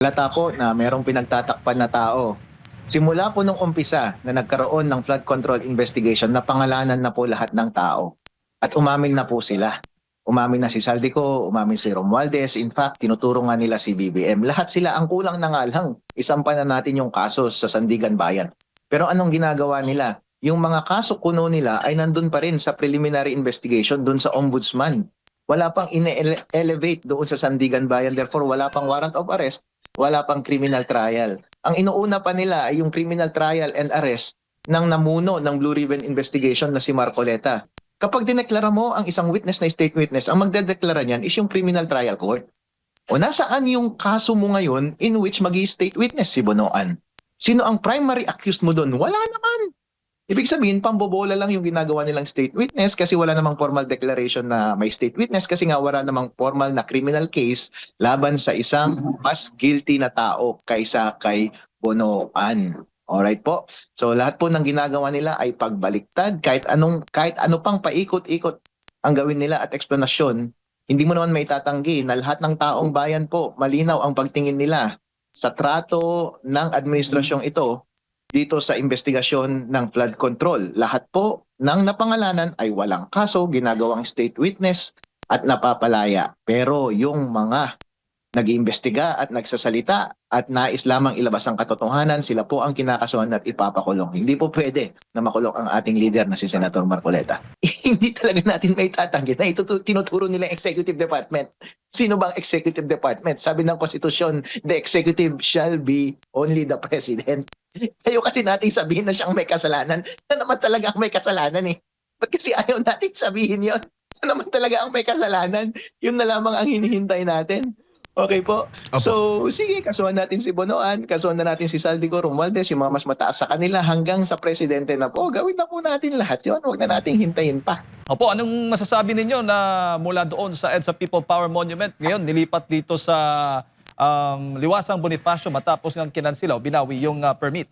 Halata po na merong pinagtatakpan na tao. Simula po nung umpisa na nagkaroon ng flood control investigation, napangalanan na po lahat ng tao. At umamin na po sila. Umamin na si Saldico, umamin si Romualdez. In fact, tinuturo nga nila si BBM. Lahat sila, ang kulang na nga lang. Isampa na natin yung kaso sa Sandigan Bayan. Pero anong ginagawa nila? Yung mga kaso kuno nila ay nandun pa rin sa preliminary investigation dun sa ombudsman. Wala pang ine-elevate doon sa Sandigan Bayan. Therefore, wala pang warrant of arrest, wala pang criminal trial. Ang inuuna pa nila ay yung criminal trial and arrest ng namuno ng Blue Ribbon Investigation na si Marcoleta. Kapag dineklara mo ang isang witness na state witness, ang magdedeklara niyan is yung criminal trial court. O nasaan yung kaso mo ngayon in which magi-state witness si Bonoan? Sino ang primary accused mo doon? Wala naman. Ibig sabihin, pambobola lang yung ginagawa nilang state witness kasi wala namang formal declaration na may state witness kasi nga wala namang formal na criminal case laban sa isang mas guilty na tao kaysa kay Bonoan. Alright po. So lahat po ng ginagawa nila ay pagbaliktad kahit ano pang paikot-ikot ang gawin nila at eksplanasyon. Hindi mo naman maitatanggi na lahat ng taong bayan po malinaw ang pagtingin nila sa trato ng administrasyong ito dito sa investigasyon ng flood control. Lahat po ng napangalanan ay walang kaso, ginagawang state witness at napapalaya. Pero yung mga nag-iimbestiga at nagsasalita at nais lamang ilabas ang katotohanan, sila po ang kinakasuhan at ipapakulong. Hindi po pwede na makulong ang ating leader na si Senator Marcoleta. Hindi talaga natin may tatanggi na ito tinuturo nila executive department. Sino bang executive department? Sabi ng konstitusyon, the executive shall be only the president. Ayaw kasi natin sabihin na siyang may kasalanan. Na naman talaga ang may kasalanan eh. Ba't kasi ayaw natin sabihin yon? Na naman talaga ang may kasalanan. Yun na lamang ang hinihintay natin. Okay po. Opo. So, sige, kasuhan natin si Bonoan, kasuhan na natin si Saldico, Romualdez, yung mga mas mataas sa kanila hanggang sa presidente na po. Gawin na po natin lahat yon. Huwag na nating hintayin pa. Opo, anong masasabi ninyo na mula doon sa EDSA People Power Monument ngayon nilipat dito sa Liwasang Bonifacio matapos ng kinansila o binawi yung permit?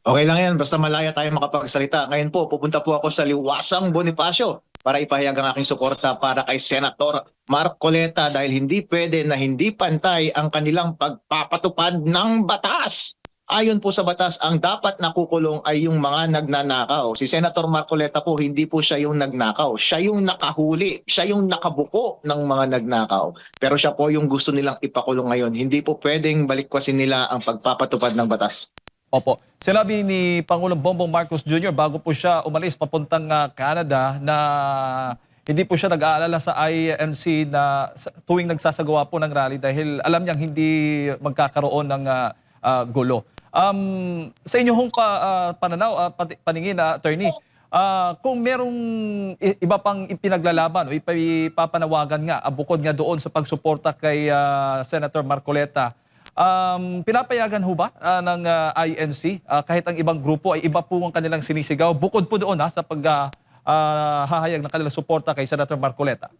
Okay lang yan, basta malaya tayo makapagsalita. Ngayon po, pupunta po ako sa Liwasang Bonifacio para ipahayag ang aking suporta para kay Senator Marcoleta dahil hindi pwede na hindi pantay ang kanilang pagpapatupad ng batas. Ayon po sa batas, ang dapat nakukulong ay yung mga nagnanakaw. Si Senator Marcoleta po, hindi po siya yung nagnakaw. Siya yung nakahuli. Siya yung nakabuko ng mga nagnakaw. Pero siya po yung gusto nilang ipakulong ngayon. Hindi po pwedeng balikwasin nila ang pagpapatupad ng batas. Opo. Sinabi ni Pangulong Bongbong Marcos Jr. bago po siya umalis papuntang Canada na hindi po siya nag-aalala sa INC na tuwing nagsasagawa po ng rally dahil alam niyang hindi magkakaroon ng gulo. Sa inyong pananaw, paningin na attorney, kung merong iba pang ipinaglalaban o ipapanawagan nga, bukod nga doon sa pagsuporta kay Senator Marcoleta, pinapayagan ho ba ng INC kahit ang ibang grupo ay iba po ang kanilang sinisigaw bukod po doon sa paghahayag ng kanilang suporta kay Senator Marcoleta?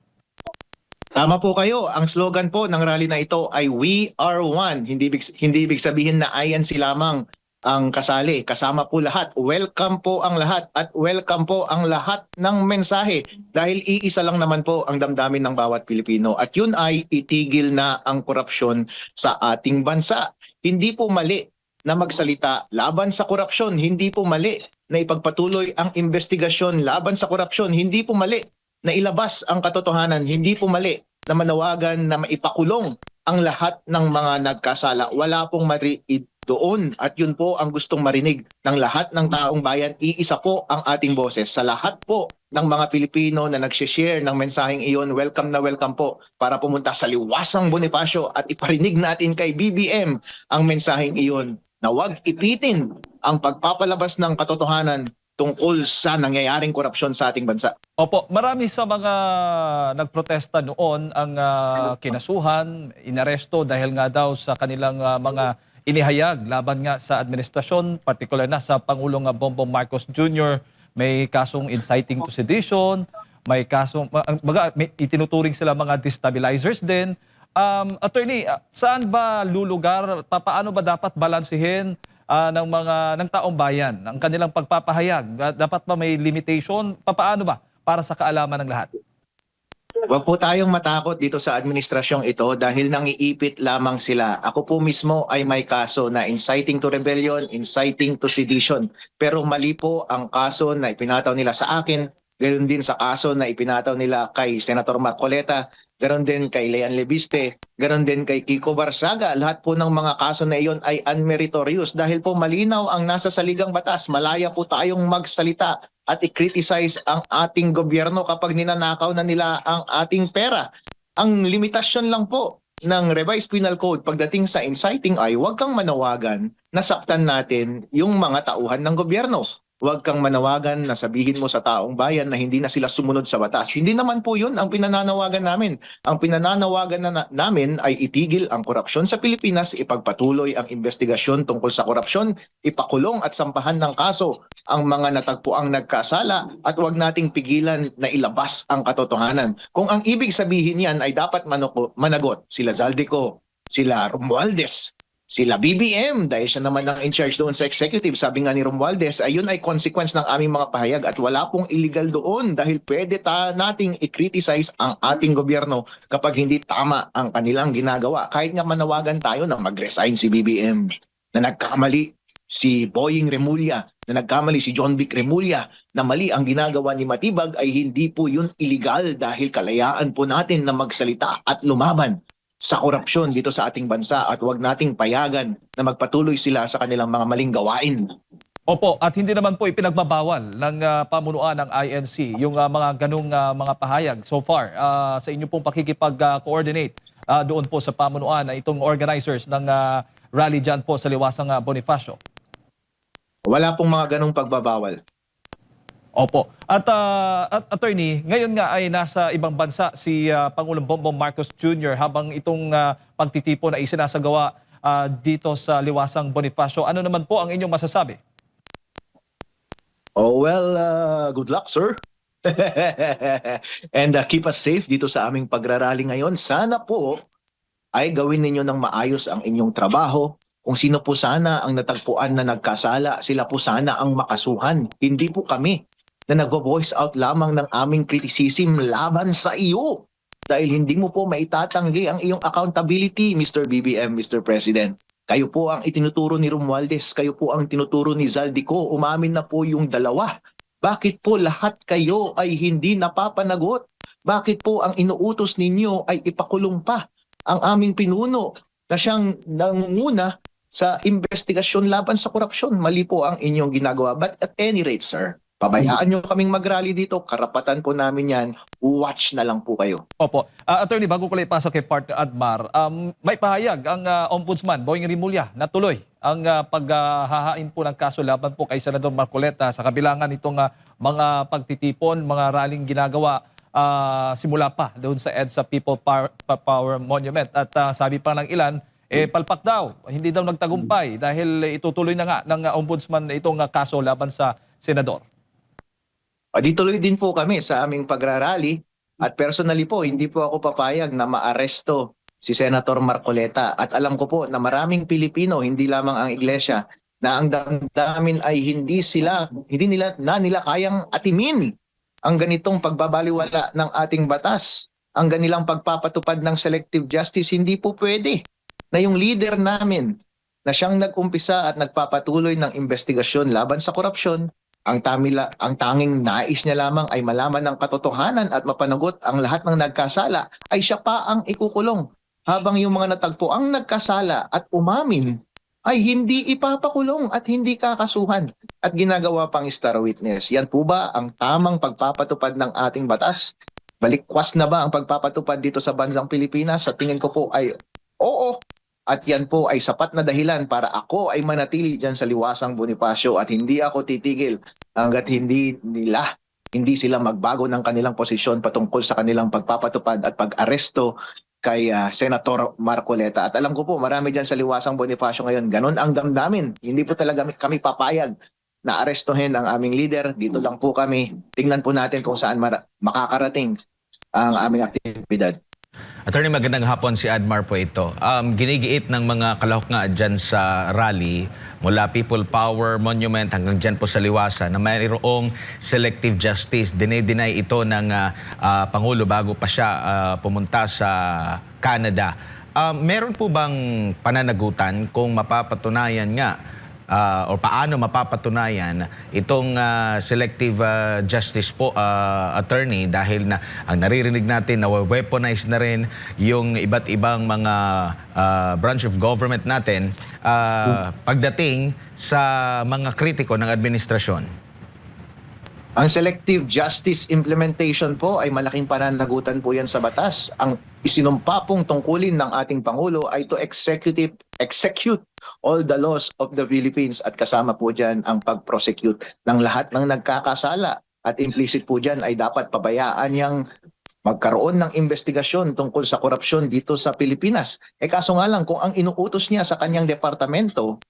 Tama po kayo. Ang slogan po ng rally na ito ay We Are One. Hindi ibig sabihin na INC lamang ang kasali. Kasama po lahat. Welcome po ang lahat at welcome po ang lahat ng mensahe dahil iisa lang naman po ang damdamin ng bawat Pilipino at yun ay itigil na ang korupsyon sa ating bansa. Hindi po mali na magsalita laban sa korupsyon. Hindi po mali na ipagpatuloy ang investigasyon laban sa korupsyon. Hindi po mali na ilabas ang katotohanan. Hindi po mali na manawagan na maipakulong ang lahat ng mga nagkasala. Wala pong mariid doon at yun po ang gustong marinig ng lahat ng taong bayan. Iisa po ang ating boses. Sa lahat po ng mga Pilipino na nagsishare ng mensaheng iyon, welcome na welcome po para pumunta sa Liwasang Bonifacio at iparinig natin kay BBM ang mensaheng iyon na huwag ipitin ang pagpapalabas ng katotohanan tungkol sa nangyayaring korupsyon sa ating bansa. Opo, marami sa mga nagprotesta noon ang kinasuhan, inaresto dahil nga daw sa kanilang mga inihayag laban nga sa administrasyon, particular na sa Pangulong Bongbong Marcos Jr. May kasong inciting to sedition, may kasong, may itinuturing sila mga destabilizers din. Attorney, saan ba lulugar? Paano ba dapat balansehin ng taong bayan ang kanilang pagpapahayag? Dapat ba may limitation? Paano ba para sa kaalaman ng lahat? Huwag po tayong matakot dito sa administrasyong ito dahil nangiipit lamang sila. Ako po mismo ay may kaso na inciting to rebellion, inciting to sedition. Pero mali po ang kaso na ipinataw nila sa akin, ganoon din sa kaso na ipinataw nila kay Senator Marcoleta, ganoon din kay Leon Lebiste, ganoon din kay Kiko Barsaga. Lahat po ng mga kaso na iyon ay unmeritorious dahil po malinaw ang nasa saligang batas. Malaya po tayong magsalita at i-criticize ang ating gobyerno kapag ninanakaw na nila ang ating pera. Ang limitasyon lang po ng Revised Penal Code pagdating sa inciting ay huwag kang manawagan na saktan natin yung mga tauhan ng gobyerno. Huwag kang manawagan na sabihin mo sa taong bayan na hindi na sila sumunod sa batas. Hindi naman po yun ang pinananawagan namin. Ang pinananawagan namin ay itigil ang korupsyon sa Pilipinas, ipagpatuloy ang investigasyon tungkol sa korupsyon, ipakulong at sampahan ng kaso ang mga natagpuang nagkasala at huwag nating pigilan na ilabas ang katotohanan. Kung ang ibig sabihin yan ay dapat managot sila Zaldico, sila Romualdez, sila BBM dahil siya naman ang in charge doon sa executive. Sabi nga ni Romualdez, ayun ay consequence ng aming mga pahayag at wala pong illegal doon dahil pwede nating i-criticize ang ating gobyerno kapag hindi tama ang kanilang ginagawa. Kahit nga manawagan tayo na mag-resign si BBM, na nagkamali si Boying Remulla, na nagkamali si John Vic Remulla, na mali ang ginagawa ni Matibag ay hindi po yun illegal dahil kalayaan po natin na magsalita at lumaban sa korupsyon dito sa ating bansa at huwag nating payagan na magpatuloy sila sa kanilang mga maling gawain. Opo, at hindi naman po ipinagbabawal ng pamunuan ng INC yung mga ganung mga pahayag so far sa inyo pong pakikipag-coordinate doon po sa pamunuan na itong organizers ng rally dyan po sa Liwasang Bonifacio. Wala pong mga ganong pagbabawal. Opo. At attorney, ngayon nga ay nasa ibang bansa si Pangulong Bongbong Marcos Jr. habang itong pagtitipon ay isinasagawa dito sa Liwasang Bonifacio. Ano naman po ang inyong masasabi? Oh well, good luck sir. And keep us safe dito sa aming pagrarally ngayon. Sana po ay gawin ninyo ng maayos ang inyong trabaho. Kung sino po sana ang natagpuan na nagkasala, sila po sana ang makasuhan. Hindi po kami na nag-voice out lamang ng aming criticism laban sa iyo. Dahil hindi mo po maitatanggi ang iyong accountability, Mr. BBM, Mr. President. Kayo po ang itinuturo ni Romualdez, kayo po ang tinuturo ni Zaldico, umamin na po yung dalawa. Bakit po lahat kayo ay hindi napapanagot? Bakit po ang inuutos ninyo ay ipakulong pa ang aming pinuno na siyang nangunguna sa investigasyon laban sa korupsyon? Mali po ang inyong ginagawa. But at any rate, sir, pabayaan nyo kaming mag-rally dito. Karapatan po namin yan. Watch na lang po kayo. Opo. Attorney, bago ko lang ipasok kay Partner Admar, may pahayag ang Ombudsman, Boying Remulla, na tuloy ang paghahain po ng kaso laban po kay Senador Marcoleta sa kabilangan nitong mga pagtitipon, mga rallying ginagawa simula pa doon sa EDSA People Power Monument. At sabi pa ng ilan, palpak daw, hindi daw nagtagumpay dahil itutuloy na nga ng Ombudsman itong kaso laban sa Senador. Di tuloy din po kami sa aming pagrarally at personally po, hindi po ako papayag na maaresto si Senator Marcoleta. At alam ko po na maraming Pilipino, hindi lamang ang iglesia, na ang damdamin ay hindi nila kayang atimin ang ganitong pagbabaliwala ng ating batas, ang ganilang pagpapatupad ng selective justice. Hindi po pwede na yung leader namin na siyang nag-umpisa at nagpapatuloy ng investigasyon laban sa korupsyon, ang tanging nais niya lamang ay malaman ng katotohanan at mapanagot ang lahat ng nagkasala, ay siya pa ang ikukulong. Habang yung mga natagpo ang nagkasala at umamin ay hindi ipapakulong at hindi kakasuhan at ginagawa pang star witness. Yan po ba ang tamang pagpapatupad ng ating batas? Balikwas na ba ang pagpapatupad dito sa bansang Pilipinas? Sa tingin ko po ay oo. At yan po ay sapat na dahilan para ako ay manatili dyan sa Liwasang Bonifacio at hindi ako titigil hanggat hindi sila magbago ng kanilang posisyon patungkol sa kanilang pagpapatupad at pag-aresto kay Senator Marcoleta. At alam ko po, marami dyan sa Liwasang Bonifacio ngayon, ganun ang damdamin. Hindi po talaga kami papayag na arestuhin ang aming leader. Dito lang po kami. Tingnan po natin kung saan makakarating ang aming aktibidad. Attorney, magandang hapon, si Admar po ito. Ginigiit ng mga kalahok nga dyan sa rally mula People Power Monument hanggang dyan po sa Liwasa na mayroong selective justice. Dinay ito ng Pangulo bago pa siya pumunta sa Canada. Meron po bang pananagutan kung mapapatunayan nga o paano mapapatunayan itong selective justice po, attorney, dahil na ang naririnig natin na weaponize na rin yung iba't ibang mga branch of government natin pagdating sa mga kritiko ng administrasyon. Ang selective justice implementation po ay malaking pananagutan po yan sa batas. Ang isinumpa pong tungkulin ng ating Pangulo ay to execute all the laws of the Philippines at kasama po dyan ang pag-prosecute ng lahat ng nagkakasala. At implicit po dyan ay dapat pabayaan yang magkaroon ng investigasyon tungkol sa korupsyon dito sa Pilipinas. Kaso nga lang, kung ang inuutos niya sa kanyang departamento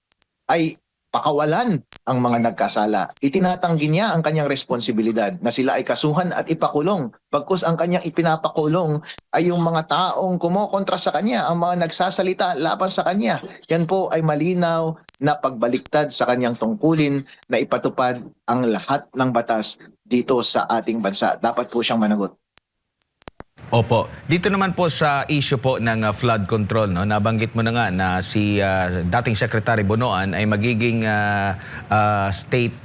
ay pakawalan ang mga nagkasala, itinatanggi niya ang kanyang responsibilidad na sila ay kasuhan at ipakulong. Pagkus ang kanyang ipinapakulong ay yung mga taong kumokontra sa kanya, ang mga nagsasalita laban sa kanya. Yan po ay malinaw na pagbaliktad sa kanyang tungkulin na ipatupad ang lahat ng batas dito sa ating bansa. Dapat po siyang managot. Opo. Dito naman po sa issue po ng flood control, no, nabanggit mo na nga na si dating Secretary Bonoan ay magiging state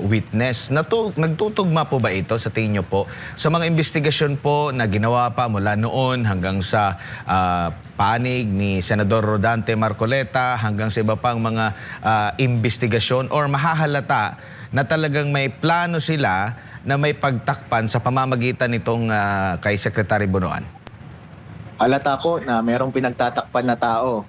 witness. Nagtutugma po ba ito sa tingin niyo po sa mga investigasyon po na ginawa pa mula noon hanggang sa panig ni Senador Rodante Marcoleta hanggang sa iba pang mga investigasyon, or mahahalata na talagang may plano sila na may pagtakpan sa pamamagitan nitong kay Secretary Bonoan? Halata ko na merong pinagtatakpan na tao.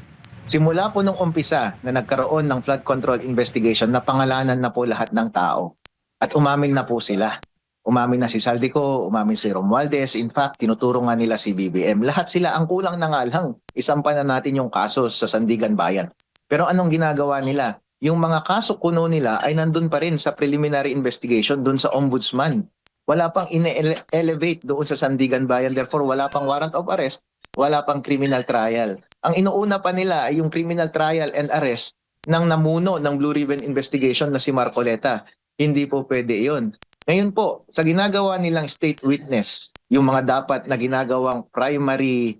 Simula po nung umpisa na nagkaroon ng flood control investigation, na pangalanan na po lahat ng tao. At umamin na po sila. Umamin na si Saldico, umamin si Romualdez. In fact, tinuturo nga nila si BBM. Lahat sila, ang kulang na nga lang, isampa na natin yung kaso sa Sandigan Bayan. Pero anong ginagawa nila? Yung mga kaso kuno nila ay nandun pa rin sa preliminary investigation doon sa ombudsman. Wala pang ine-elevate doon sa Sandigan Bayan. Therefore, wala pang warrant of arrest, wala pang criminal trial. Ang inuuna pa nila ay yung criminal trial and arrest ng namuno ng Blue Ribbon investigation na si Marcoleta. Hindi po pwede yun. Ngayon po, sa ginagawa nilang state witness, yung mga dapat na ginagawang primary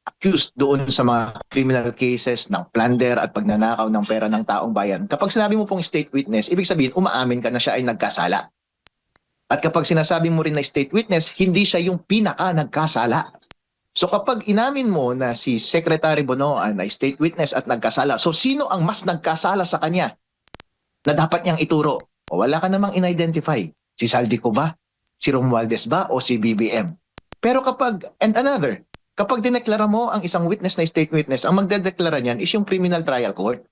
accused doon sa mga criminal cases ng plunder at pagnanakaw ng pera ng taong bayan. Kapag sinabi mo pong state witness, ibig sabihin umaamin ka na siya ay nagkasala. At kapag sinasabi mo rin na state witness, hindi siya yung pinaka nagkasala. So kapag inamin mo na si Secretary Bonoan ay state witness at nagkasala, so sino ang mas nagkasala sa kanya na dapat niyang ituro? O wala ka namang in-identify. Si Saldico ba? Si Romualdez ba? O si BBM? Pero kapag dineklara mo ang isang witness na state witness, ang magdedeklara niyan is yung criminal trial court.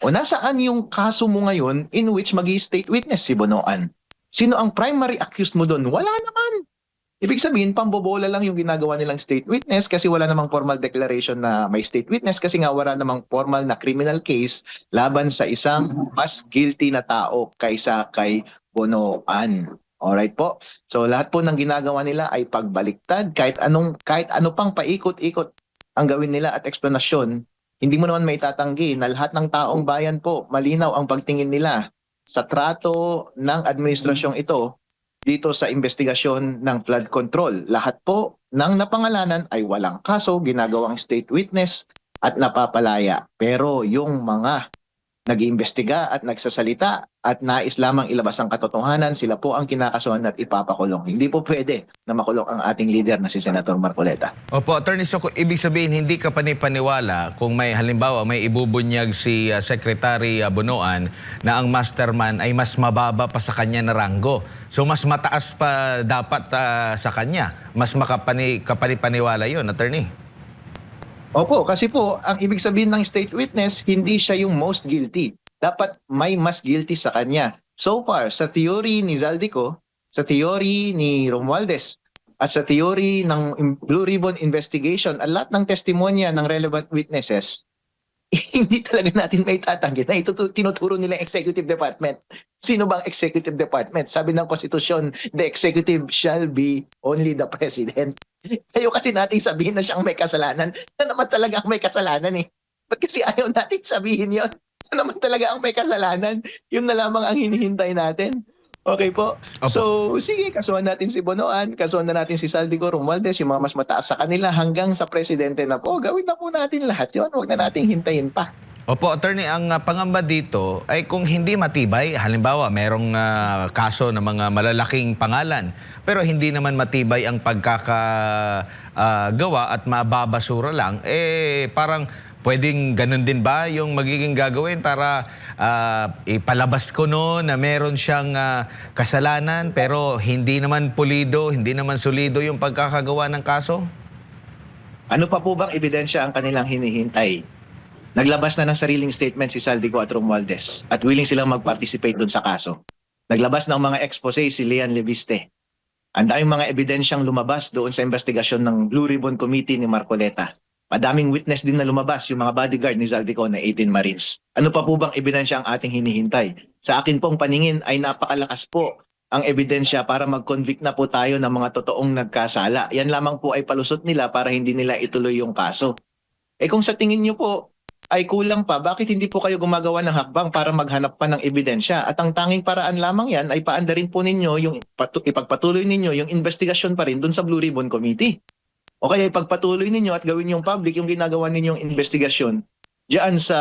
O nasaan yung kaso mo ngayon in which magi-state witness si Bonoan? Sino ang primary accused mo doon? Wala naman. Ibig sabihin, pambobola lang yung ginagawa nilang state witness kasi wala namang formal declaration na may state witness kasi nga wala namang formal na criminal case laban sa isang mas guilty na tao kaysa kay Bonoan. Alright po. So lahat po ng ginagawa nila ay pagbaliktad, kahit ano pang paikot-ikot ang gawin nila at eksplanasyon, hindi mo naman may tatanggi na lahat ng taong bayan po malinaw ang pagtingin nila sa trato ng administrasyong ito dito sa investigasyon ng flood control. Lahat po ng napangalanan ay walang kaso, ginagawang state witness at napapalaya. Pero yung mga nag-iimbestiga at nagsasalita at nais lamang ilabas ang katotohanan, sila po ang kinakasuhan at ipapakulong. Hindi po pwede na makulong ang ating leader na si Senator Marcoleta. Opo, Attorney, so ibig sabihin hindi ka panipaniwala kung may halimbawa may ibubunyag si Secretary Bonoan na ang mastermind ay mas mababa pa sa kanya na ranggo. So mas mataas pa dapat sa kanya. Mas kapanipaniwala yun, Attorney. Opo, kasi po, ang ibig sabihin ng state witness, hindi siya yung most guilty. Dapat may mas guilty sa kanya. So far, sa theory ni Zaldico, sa theory ni Romualdez, at sa theory ng Blue Ribbon investigation, at lahat ng testimonya ng relevant witnesses, hindi talaga natin may tatanggi na ito tinuturo nila executive department. Sino bang executive department? Sabi ng konstitusyon, the executive shall be only the president. Ayaw kasi nating sabihin na siyang may kasalanan. Siya naman talaga ang may kasalanan eh. Ba't kasi ayaw nating sabihin yon? Siya naman talaga ang may kasalanan. Yun na lamang ang hinihintay natin. Okay po. Opo. So, sige, kasuhan natin si Bonoan, kasuhan na natin si Saldico Romualdez, yung mga mas mataas sa kanila hanggang sa presidente na po. Gawin na po natin lahat yon. Huwag na nating hintayin pa. Opo, attorney, ang pangamba dito ay kung hindi matibay, halimbawa merong kaso ng mga malalaking pangalan, pero hindi naman matibay ang pagkakagawa at mababasura lang, eh parang pwedeng ganun din ba yung magiging gagawin para ipalabas ko no na meron siyang kasalanan pero hindi naman pulido, hindi naman solido yung pagkakagawa ng kaso? Ano pa po bang ebidensya ang kanilang hinihintay? Naglabas na ng sariling statement si Saldico at Romualdez at willing silang mag-participate doon sa kaso. Naglabas ng mga expose si Leon Leviste. Ang daming mga ebidensyang lumabas doon sa investigasyon ng Blue Ribbon Committee ni Marcoleta. Madaming witness din na lumabas, yung mga bodyguard ni Saldico na 18 Marines. Ano pa po bang ebidensya ang ating hinihintay? Sa akin pong paningin ay napakalakas po ang ebidensya para mag-convict na po tayo ng mga totoong nagkasala. Yan lamang po ay palusot nila para hindi nila ituloy yung kaso. Eh kung sa tingin nyo po ay kulang pa, bakit hindi po kayo gumagawa ng hakbang para maghanap pa ng ebidensya? At ang tanging paraan lamang yan ay paandarin po ninyo yung ipagpatuloy ninyo yung investigasyon pa rin dun sa Blue Ribbon Committee. O kaya ipagpatuloy ninyo at gawin yung public yung ginagawa ninyong investigasyon diyan sa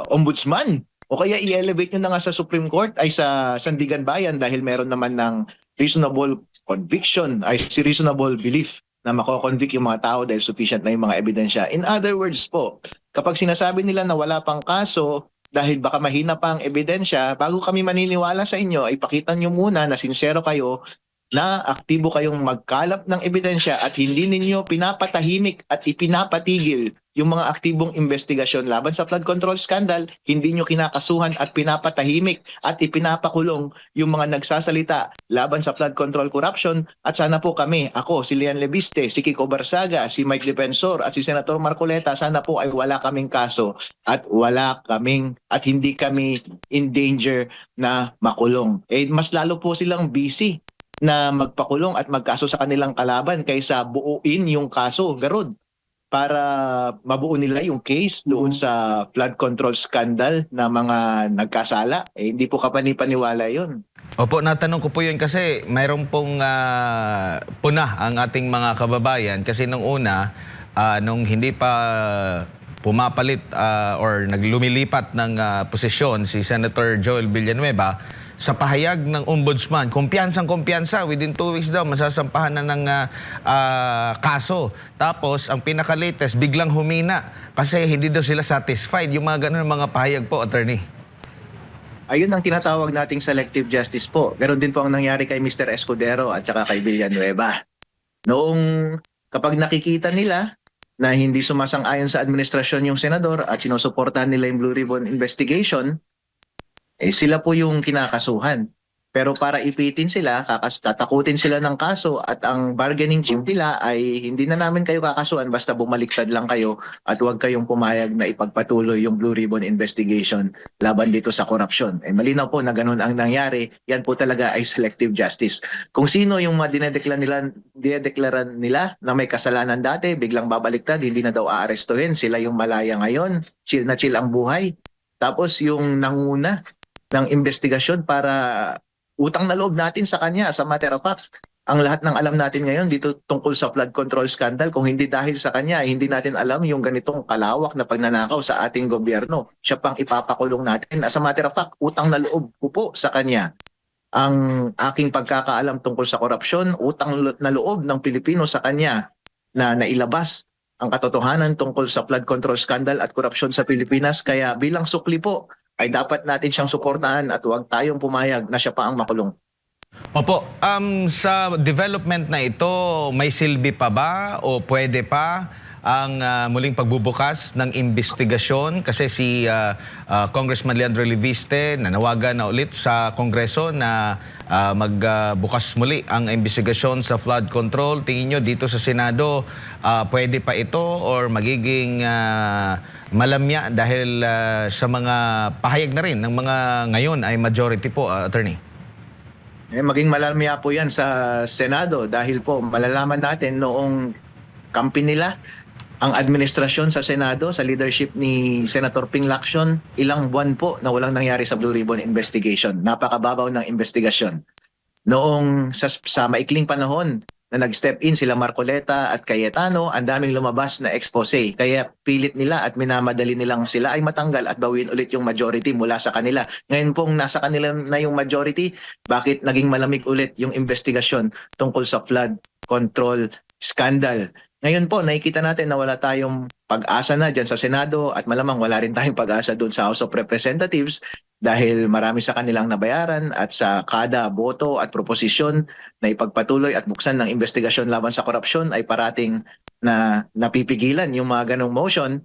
Ombudsman. O kaya i-elevate nyo na nga sa Supreme Court ay sa Sandigan Bayan dahil meron naman ng reasonable conviction ay si reasonable belief na mako-convict yung mga tao dahil sufficient na yung mga ebidensya. In other words po, kapag sinasabi nila na wala pang kaso dahil baka mahina pa ang ebidensya, bago kami maniniwala sa inyo, ay pakita nyo muna na sincero kayo na aktibo kayong magkalap ng ebidensya at hindi ninyo pinapatahimik at ipinapatigil yung mga aktibong investigasyon laban sa flood control scandal, hindi nyo kinakasuhan at pinapatahimik at ipinapakulong yung mga nagsasalita laban sa flood control corruption. At sana po kami, ako, si Leon Leviste, si Kiko Barsaga, si Mike Defensor at si Senator Marcoleta, sana po ay wala kaming kaso at hindi kami in danger na makulong. Eh, mas lalo po silang busy na magpakulong at magkaso sa kanilang kalaban kaysa buuin yung kaso, Garud, para mabuo nila yung case doon sa flood control scandal na mga nagkasala. Eh, hindi po kapani-paniwala yun. Opo, natanong ko po yun kasi mayroon pong puna ang ating mga kababayan kasi nung una, nung hindi pa pumapalit or naglumilipat ng posisyon si Senator Joel Villanueva, sa pahayag ng Ombudsman, kumpiyansang-kumpiyansa, within 2 weeks daw, masasampahan na ng kaso. Tapos, ang pinaka-latest, biglang humina kasi hindi daw sila satisfied. Yung mga ganun mga pahayag po, attorney. Ayun ang tinatawag nating selective justice po. Ganon din po ang nangyari kay Mr. Escudero at saka kay Villanueva. Noong kapag nakikita nila na hindi sumasang-ayon sa administrasyon yung senador at sinusuportahan nila yung Blue Ribbon investigation, eh sila po yung kinakasuhan. Pero para ipitin sila, tatakutin sila ng kaso at ang bargaining chip nila ay hindi na namin kayo kakasuhan basta bumaliktad lang kayo at huwag kayong pumayag na ipagpatuloy yung Blue Ribbon investigation laban dito sa korupsyon. Eh malinaw po na ganun ang nangyari, yan po talaga ay selective justice. Kung sino yung mga dinedeklara nila na may kasalanan dati, biglang babaliktad, hindi na daw aarestuhin, sila yung malaya ngayon, chill na chill ang buhay. Tapos yung nanguna ng investigasyon para utang na loob natin sa kanya. Sa matter of fact, ang lahat ng alam natin ngayon dito tungkol sa flood control scandal, kung hindi dahil sa kanya, hindi natin alam yung ganitong kalawak na pagnanakaw sa ating gobyerno. Siya pang ipapakulong natin. As a matter of fact, utang na loob ko po sa kanya ang aking pagkakaalam tungkol sa korupsyon, utang na loob ng Pilipino sa kanya na nailabas ang katotohanan tungkol sa flood control scandal at korupsyon sa Pilipinas. Kaya bilang sukli po, ay dapat natin siyang suportahan at huwag tayong pumayag na siya pa ang makulong. Opo, sa development na ito, may silbi pa ba o pwede pa ang muling pagbubukas ng investigasyon? Kasi si Congressman Leandro Leviste nanawagan na ulit sa Kongreso na magbukas muli ang investigasyon sa flood control. Tingin nyo dito sa Senado, pwede pa ito or magiging malamya dahil sa mga pahayag na rin ng mga ngayon ay majority po, attorney? Maging malamya po yan sa Senado dahil po malalaman natin noong kampi nila ang administrasyon sa Senado sa leadership ni Senator Ping Lacson, ilang buwan po na walang nangyari sa Blue Ribbon investigation. Napakababaw ng investigasyon. Noong sa maikling panahon na nag-step in sila Marcoleta at Cayetano, ang daming lumabas na expose. Kaya pilit nila at minamadali nilang sila ay matanggal at bawin ulit yung majority mula sa kanila. Ngayon pong nasa kanila na yung majority, bakit naging malamig ulit yung investigasyon tungkol sa flood control scandal? Ngayon po, nakikita natin na wala tayong pag-asa na dyan sa Senado at malamang wala rin tayong pag-asa doon sa House of Representatives dahil marami sa kanilang nabayaran at sa kada boto at proposisyon na ipagpatuloy at buksan ng investigasyon laban sa korupsyon ay parating na napipigilan yung mga ganong motion.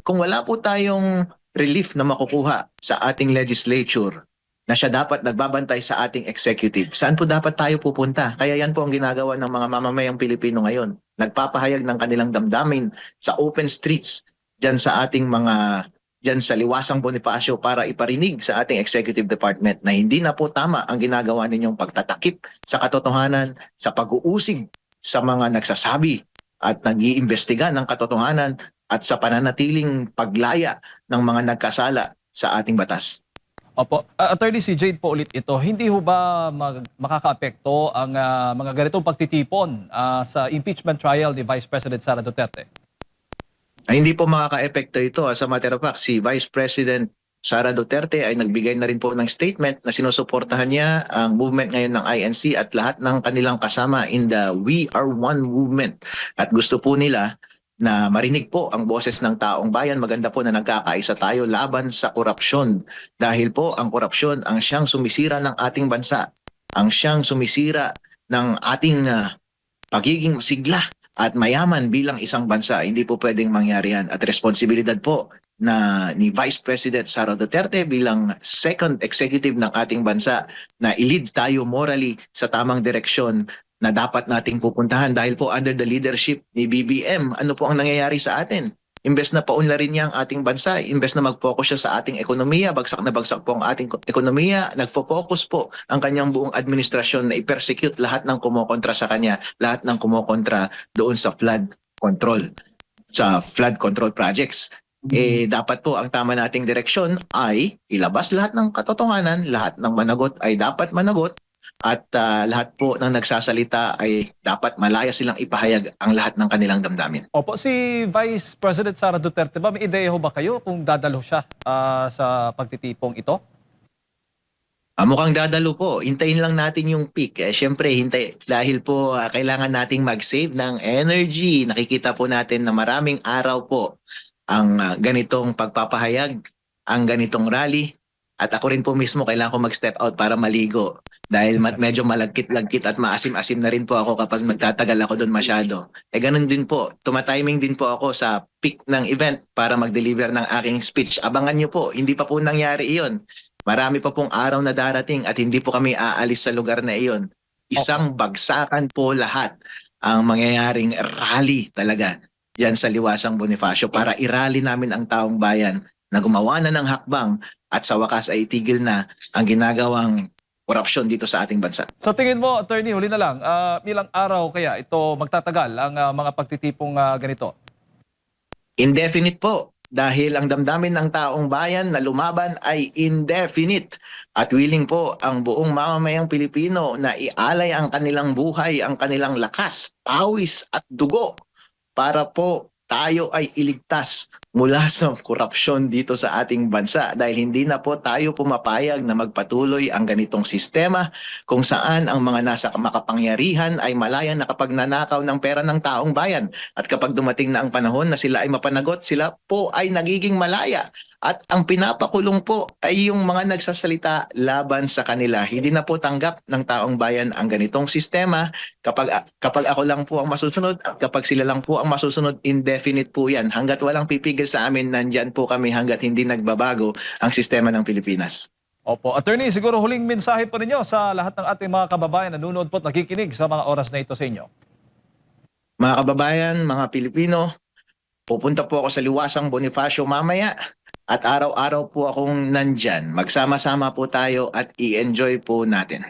Kung wala po tayong relief na makukuha sa ating legislature na siya dapat nagbabantay sa ating executive, saan po dapat tayo pupunta? Kaya yan po ang ginagawa ng mga mamamayang Pilipino ngayon. Nagpapahayag ng kanilang damdamin sa open streets dyan sa ating mga dyan sa Liwasang Bonifacio para iparinig sa ating executive department na hindi na po tama ang ginagawa ninyong pagtatakip sa katotohanan, sa pag-uusig sa mga nagsasabi at nag-iimbestiga ng katotohanan at sa pananatiling paglaya ng mga nagkasala sa ating batas. Opo. Attorney, si Jade po ulit ito. Hindi ho ba makakaapekto ang mga ganitong pagtitipon sa impeachment trial ni Vice President Sara Duterte? Ay, hindi po makaka-epekto ito. As a matter of fact, si Vice President Sara Duterte ay nagbigay na rin po ng statement na sinusuportahan niya ang movement ngayon ng INC at lahat ng kanilang kasama in the We Are One movement. At gusto po nila na marinig po ang boses ng taong bayan. Maganda po na nagkakaisa tayo laban sa korupsyon. Dahil po ang korupsyon ang siyang sumisira ng ating bansa. Ang siyang sumisira ng ating pagiging masigla at mayaman bilang isang bansa. Hindi po pwedeng mangyari yan. At responsibilidad po na ni Vice President Sara Duterte bilang second executive ng ating bansa na i-lead tayo morally sa tamang direksyon na dapat nating pupuntahan dahil po under the leadership ni BBM, ano po ang nangyayari sa atin? Imbes na paunlarin niya ang ating bansa, imbes na mag-focus siya sa ating ekonomiya, bagsak na bagsak po ang ating ekonomiya, nagfo-focus po ang kanyang buong administrasyon na i-persecute lahat ng kumokontra sa kanya, lahat ng kumokontra doon sa flood control, sa flood control projects. Dapat po ang tama nating direksyon ay ilabas lahat ng katotohanan, lahat ng managot ay dapat managot, at lahat po ng nagsasalita ay dapat malaya silang ipahayag ang lahat ng kanilang damdamin. Opo, si Vice President Sara Duterte ba, may ideya ho ba kayo kung dadalo siya sa pagtitipong ito? Mukhang dadalo po. Hintayin lang natin yung peak. Siyempre, dahil po kailangan nating mag-save ng energy. Nakikita po natin na maraming araw po ang ganitong pagpapahayag, ang ganitong rally. At ako rin po mismo kailangan ko mag-step out para maligo. Dahil medyo malagkit-lagkit at maasim-asim na rin po ako kapag magtatagal ako doon masyado. Ganun din po. Tumatiming din po ako sa peak ng event para mag-deliver ng aking speech. Abangan nyo po, hindi pa po nangyari iyon. Marami pa pong araw na darating at hindi po kami aalis sa lugar na iyon. Isang bagsakan po lahat ang mangyayaring rally talaga dyan sa Liwasang Bonifacio para i-rally namin ang taong bayan na gumawa na ng hakbang at sa wakas ay itigil na ang ginagawang korupsyon dito sa ating bansa. Sa tingin mo, Attorney, huli na lang, ilang araw kaya ito magtatagal ang mga pagtitipong ganito? Indefinite po. Dahil ang damdamin ng taong bayan na lumaban ay indefinite at willing po ang buong mamamayang Pilipino na ialay ang kanilang buhay, ang kanilang lakas, pawis at dugo para po tayo ay iligtas mula sa korupsyon dito sa ating bansa dahil hindi na po tayo pumapayag na magpatuloy ang ganitong sistema kung saan ang mga nasa makapangyarihan ay malaya na kapag nanakaw ng pera ng taong bayan at kapag dumating na ang panahon na sila ay mapanagot, sila po ay nagiging malaya at ang pinapakulong po ay yung mga nagsasalita laban sa kanila. Hindi na po tanggap ng taong bayan ang ganitong sistema kapag ako lang po ang masusunod at kapag sila lang po ang masusunod, indefinite po yan. Hanggat walang pipigil sa amin, nandyan po kami hanggat hindi nagbabago ang sistema ng Pilipinas. Opo. Attorney, siguro huling mensahe po ninyo sa lahat ng ating mga kababayan na nanonood po at nakikinig sa mga oras na ito sa inyo. Mga kababayan, mga Pilipino, pupunta po ako sa Liwasang Bonifacio mamaya at araw-araw po akong nandyan. Magsama-sama po tayo at i-enjoy po natin.